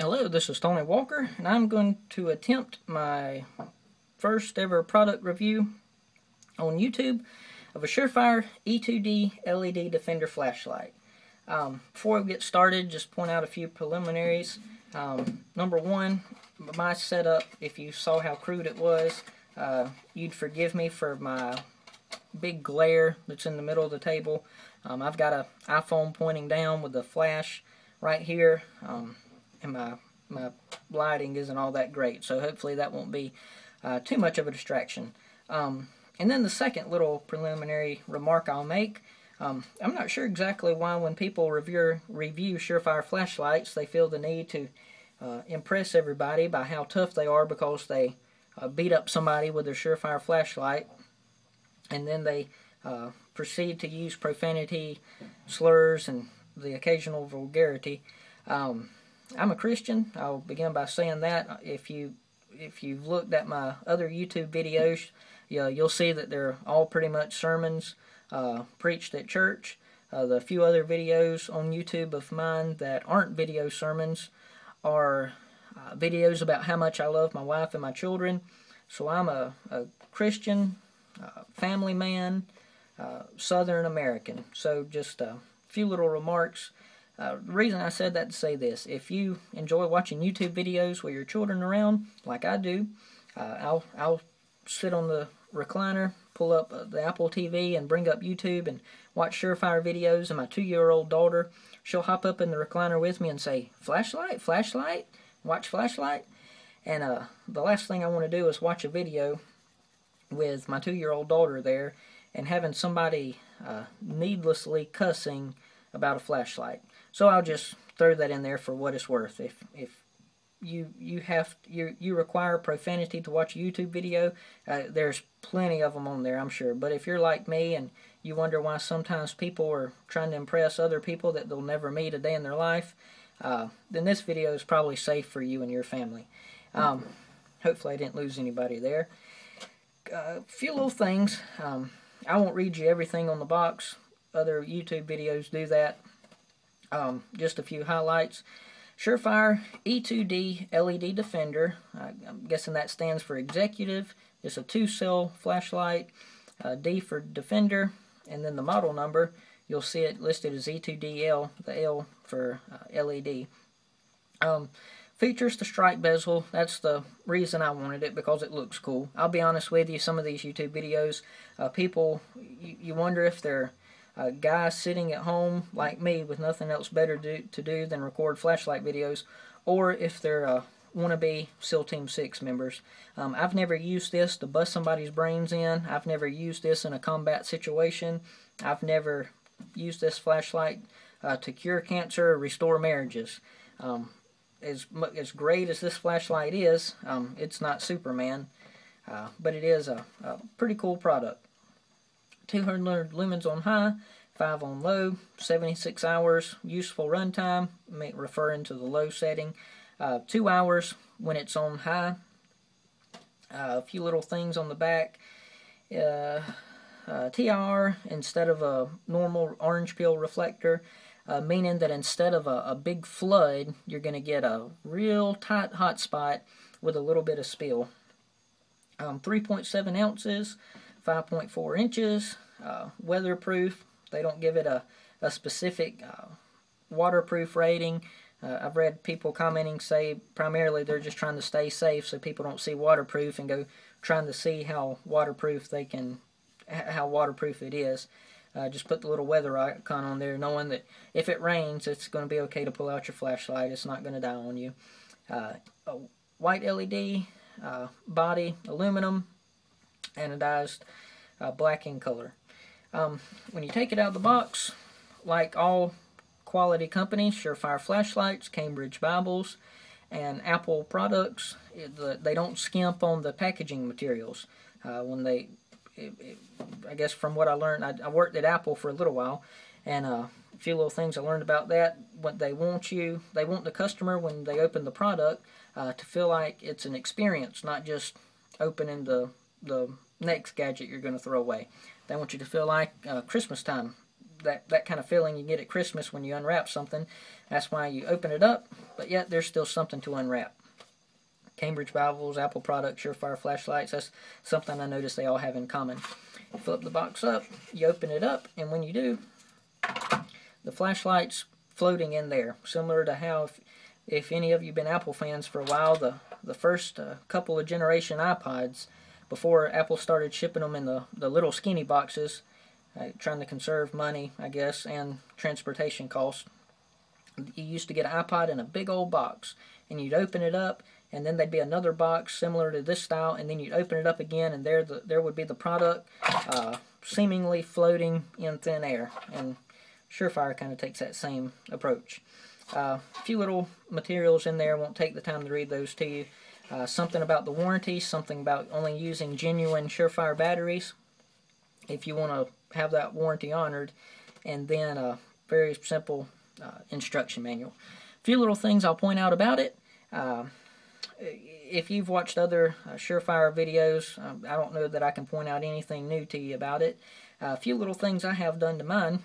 Hello, this is Tony Walker, and I'm going to attempt my first ever product review on YouTube of a Surefire E2D LED Defender flashlight. Before we get started, just point out a few preliminaries. Number one, my setup, if you saw how crude it was, you'd forgive me for my big glare that's in the middle of the table. I've got an iPhone pointing down with the flash right here, and my lighting isn't all that great, so hopefully that won't be too much of a distraction. And then the second little preliminary remark I'll make, I'm not sure exactly why when people review Surefire flashlights, they feel the need to impress everybody by how tough they are because they beat up somebody with their Surefire flashlight, and then they proceed to use profanity, slurs, and the occasional vulgarity. I'm a Christian. I'll begin by saying that. If you've looked at my other YouTube videos, you'll see that they're all pretty much sermons preached at church. The few other videos on YouTube of mine that aren't video sermons are videos about how much I love my wife and my children. So I'm a Christian, family man, Southern American. So just a few little remarks. The reason I said that to say this: if you enjoy watching YouTube videos with your children around, like I do, I'll sit on the recliner, pull up the Apple TV, and bring up YouTube and watch Surefire videos. And my 2-year-old daughter, she'll hop up in the recliner with me and say, "Flashlight, flashlight, watch flashlight." And the last thing I want to do is watch a video with my 2-year-old daughter there and having somebody needlessly cussing about a flashlight. So I'll just throw that in there for what it's worth. If you require profanity to watch a YouTube video, there's plenty of them on there, I'm sure. But if you're like me and you wonder why sometimes people are trying to impress other people that they'll never meet a day in their life, then this video is probably safe for you and your family. Hopefully I didn't lose anybody there. A few little things. I won't read you everything on the box. Other YouTube videos do that. Just a few highlights. Surefire E2D LED Defender. I'm guessing that stands for Executive. It's a 2-cell flashlight. D for Defender. And then the model number, you'll see it listed as E2DL, the L for LED. Features the strike bezel. That's the reason I wanted it, because it looks cool. I'll be honest with you, some of these YouTube videos, people, you wonder if they're guys sitting at home like me with nothing else better to do than record flashlight videos, or if they're wannabe SEAL Team 6 members. I've never used this to bust somebody's brains in. I've never used this in a combat situation. I've never used this flashlight to cure cancer or restore marriages. As great as this flashlight is, it's not Superman, but it is a pretty cool product. 200 lumens on high, 5 on low, 76 hours useful runtime, referring to the low setting, 2 hours when it's on high. A few little things on the back. TR instead of a normal orange peel reflector, meaning that instead of a big flood, you're going to get a real tight hot spot with a little bit of spill. 3.7 ounces, 5.4 inches, weatherproof. They don't give it a specific waterproof rating. I've read people commenting say primarily they're just trying to stay safe so people don't see waterproof and go trying to see how waterproof it is. Just put the little weather icon on there, knowing that if it rains, it's going to be okay to pull out your flashlight. It's not going to die on you. A white LED, body, aluminum, anodized black in color. When you take it out of the box, like all quality companies, Surefire flashlights, Cambridge Bibles, and Apple products, they don't skimp on the packaging materials. I guess from what I learned, I worked at Apple for a little while, and a few little things I learned about that. What they want the customer when they open the product to feel like it's an experience, not just opening the next gadget you're going to throw away. They want you to feel like Christmas time. That kind of feeling you get at Christmas when you unwrap something. That's why you open it up, but yet there's still something to unwrap. Cambridge Bibles, Apple products, Surefire flashlights, that's something I noticed they all have in common. You flip the box up, you open it up, and when you do, the flashlight's floating in there, similar to how if any of you been Apple fans for a while, the first couple of generation iPods, before Apple started shipping them in the little skinny boxes, trying to conserve money, I guess, and transportation costs. You used to get an iPod in a big old box, and you'd open it up, and then there'd be another box similar to this style, and then you'd open it up again, and there would be the product seemingly floating in thin air. And Surefire kind of takes that same approach. A few little materials in there, won't take the time to read those to you. Something about the warranty, something about only using genuine Surefire batteries if you want to have that warranty honored, and then a very simple instruction manual. A few little things I'll point out about it. If you've watched other Surefire videos, I don't know that I can point out anything new to you about it. A few little things I have done to mine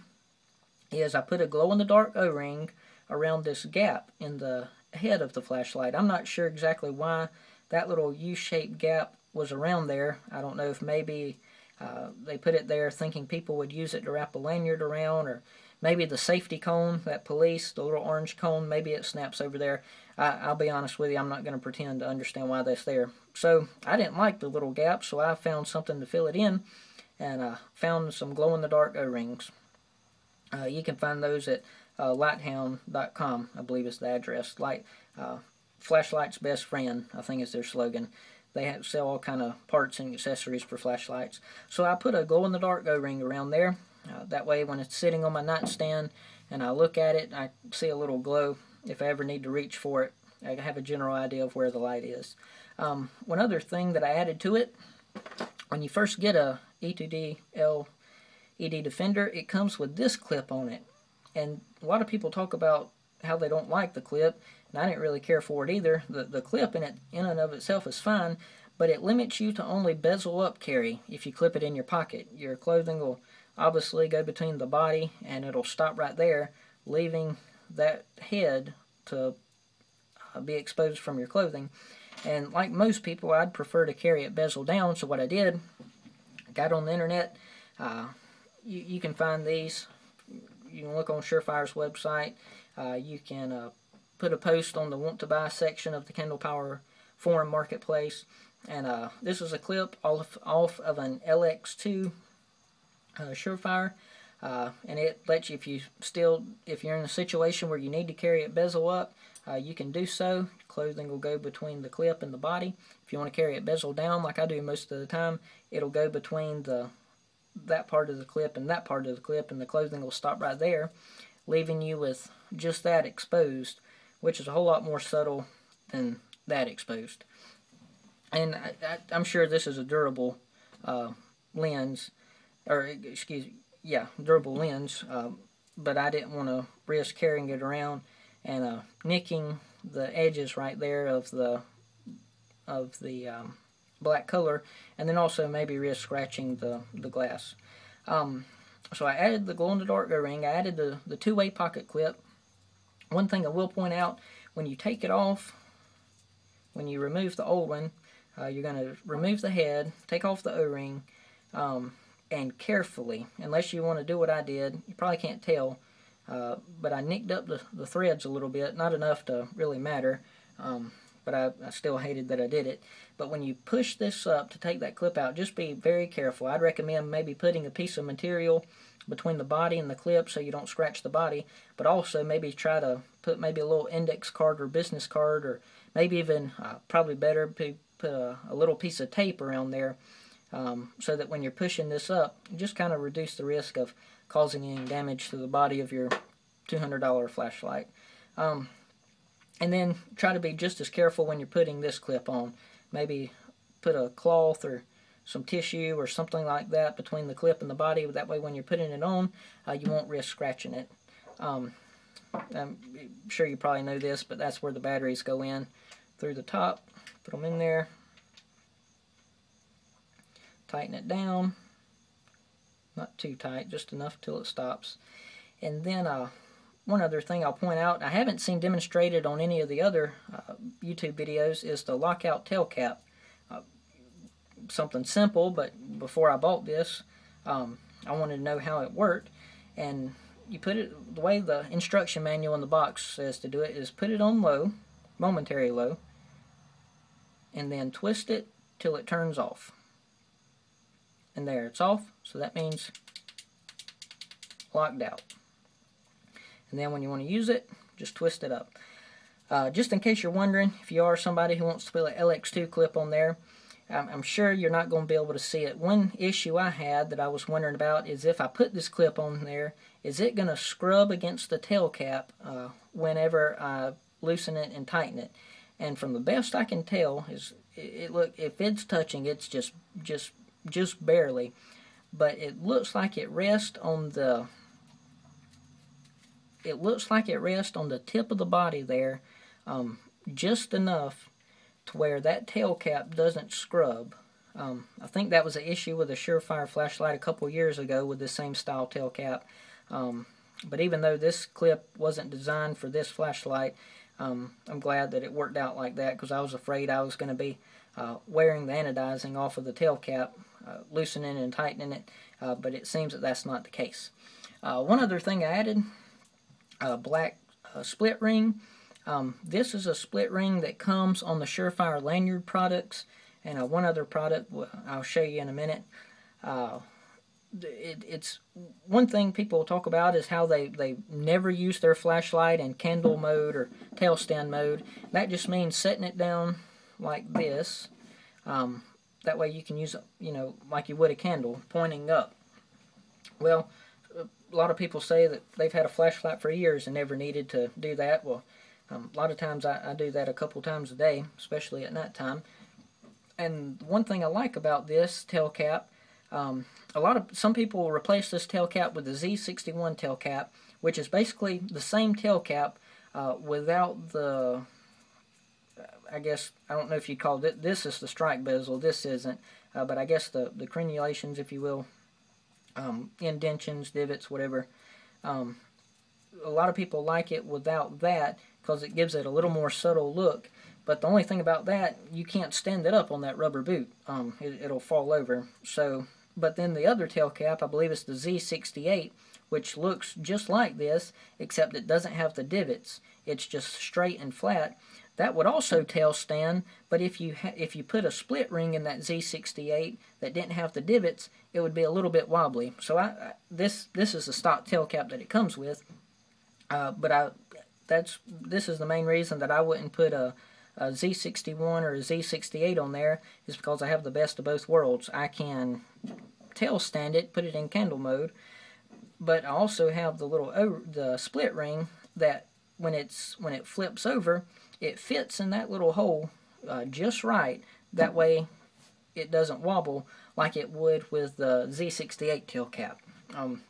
is I put a glow-in-the-dark O-ring around this gap in the head of the flashlight. I'm not sure exactly why that little U-shaped gap was around there. I don't know if maybe they put it there thinking people would use it to wrap a lanyard around, or maybe the safety cone, that police, the little orange cone, maybe it snaps over there. I'll be honest with you, I'm not going to pretend to understand why that's there. So I didn't like the little gap, so I found something to fill it in, and found some glow-in-the-dark O-rings. You can find those at lighthound.com, I believe is the address. Flashlight's best friend, I think is their slogan. They sell all kind of parts and accessories for flashlights. So I put a glow-in-the-dark O-ring around there. That way when it's sitting on my nightstand and I look at it, I see a little glow. If I ever need to reach for it, I have a general idea of where the light is. One other thing that I added to it, when you first get a E2D LED Defender, it comes with this clip on it. And a lot of people talk about how they don't like the clip, and I didn't really care for it either. The clip in and of itself is fine, but it limits you to only bezel up carry if you clip it in your pocket. Your clothing will obviously go between the body, and it'll stop right there, leaving that head to be exposed from your clothing. And like most people, I'd prefer to carry it bezel down, so what I did, I got on the internet. You can find these. You can look on Surefire's website. You can put a post on the Want to Buy section of the Kindle Power Forum Marketplace. And this is a clip off of an LX2 Surefire. And it lets you, if you're in a situation where you need to carry it bezel up, you can do so. Clothing will go between the clip and the body. If you want to carry it bezel down, like I do most of the time, it'll go between that part of the clip and that part of the clip, and the clothing will stop right there, leaving you with just that exposed, which is a whole lot more subtle than that exposed. And I'm sure this is a durable lens, or durable lens, but I didn't want to risk carrying it around and nicking the edges right there of the black color, and then also maybe risk scratching the glass. So I added the glow-in-the-dark O-ring. I added the two-way pocket clip. One thing I will point out, when you take it off, when you remove the old one, you're going to remove the head, take off the O-ring, and carefully, unless you want to do what I did, you probably can't tell, but I nicked up the threads a little bit, not enough to really matter, but I still hated that I did it. But when you push this up to take that clip out, just be very careful. I'd recommend maybe putting a piece of material between the body and the clip so you don't scratch the body, but also maybe try to put maybe a little index card or business card, or maybe even, probably better, put a little piece of tape around there, so that when you're pushing this up, you just kind of reduce the risk of causing any damage to the body of your $200 flashlight. And then try to be just as careful when you're putting this clip on. Maybe put a cloth or some tissue or something like that between the clip and the body. That way when you're putting it on, you won't risk scratching it. I'm sure you probably know this, but that's where the batteries go in through the top. Put them in there. Tighten it down. Not too tight, just enough till it stops. And then one other thing I'll point out, I haven't seen demonstrated on any of the other YouTube videos, is the lockout tail cap. Something simple, but before I bought this, I wanted to know how it worked. And you put it, the way the instruction manual in the box says to do it is put it on low, momentary low, and then twist it till it turns off. And there, it's off, so that means locked out. And then when you want to use it, just twist it up. Just in case you're wondering, if you are somebody who wants to put an LX2 clip on there, I'm sure you're not going to be able to see it. One issue I had that I was wondering about is if I put this clip on there, is it going to scrub against the tail cap whenever I loosen it and tighten it? And from the best I can tell, is look, if it's touching, it's just barely. But it looks like it rests on the tip of the body there, just enough to where that tail cap doesn't scrub. I think that was an issue with a Surefire flashlight a couple years ago with this same style tail cap. But even though this clip wasn't designed for this flashlight, I'm glad that it worked out like that, because I was afraid I was going to be wearing the anodizing off of the tail cap, loosening and tightening it, but it seems that that's not the case. One other thing I added, a black split ring. This is a split ring that comes on the Surefire Lanyard products, and one other product I'll show you in a minute. It's one thing people talk about is how they never use their flashlight in candle mode or tail stand mode. That just means setting it down like this. That way you can use it, you know, like you would a candle, pointing up. Well, a lot of people say that they've had a flashlight for years and never needed to do that. Well, a lot of times I do that a couple times a day, especially at night time. And one thing I like about this tail cap, some people will replace this tail cap with the Z61 tail cap, which is basically the same tail cap without the, I guess, I don't know if you call it, this is the strike bezel, this isn't, but I guess the crenulations, if you will, indentions, divots, whatever. A lot of people like it without that because it gives it a little more subtle look. But the only thing about that, you can't stand it up on that rubber boot. It'll fall over. So, but then the other tail cap, I believe it's the Z68, which looks just like this, except it doesn't have the divots. It's just straight and flat. That would also tail stand, but if you put a split ring in that Z68 that didn't have the divots, it would be a little bit wobbly. So this is the stock tail cap that it comes with. This is the main reason that I wouldn't put a Z61 or a Z68 on there, is because I have the best of both worlds. I can tail stand it, put it in candle mode, but I also have the split ring that when it flips over, it fits in that little hole just right. That way it doesn't wobble like it would with the Z68 tail cap.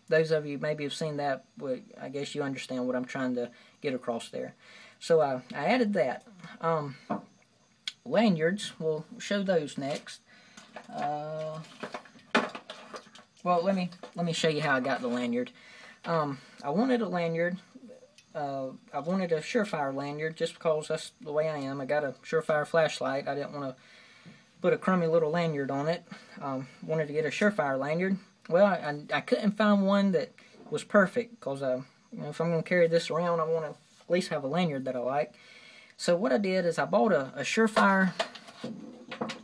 Those of you maybe have seen that, I guess you understand what I'm trying to get across there. So I added that. Lanyards, we'll show those next. Well, let me show you how I got the lanyard. I wanted a lanyard. I wanted a Surefire lanyard just because that's the way I am. I got a Surefire flashlight. I didn't want to put a crummy little lanyard on it. Wanted to get a Surefire lanyard. Well, I couldn't find one that was perfect, because if I'm going to carry this around, I want to at least have a lanyard that I like. So what I did is I bought a Surefire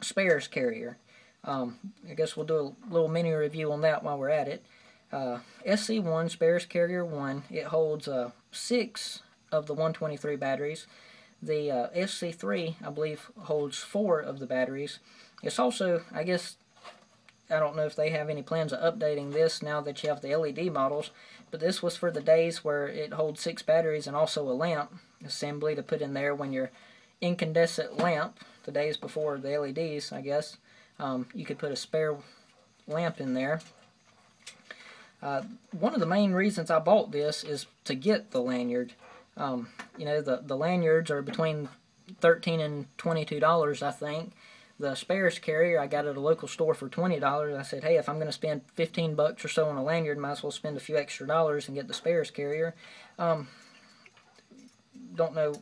spares carrier. I guess we'll do a little mini review on that while we're at it. SC1 spares carrier 1. It holds 6 of the 123 batteries. The SC3, I believe, holds 4 of the batteries. It's also, I guess, I don't know if they have any plans of updating this now that you have the LED models, but this was for the days where it holds 6 batteries and also a lamp assembly to put in there when your incandescent lamp, the days before the LEDs, I guess, you could put a spare lamp in there. One of the main reasons I bought this is to get the lanyard. You know, the lanyards are between $13 and $22, I think. the spares carrier I got at a local store for $20. I said, hey, if I'm going to spend 15 bucks or so on a lanyard, might as well spend a few extra dollars and get the spares carrier. Don't know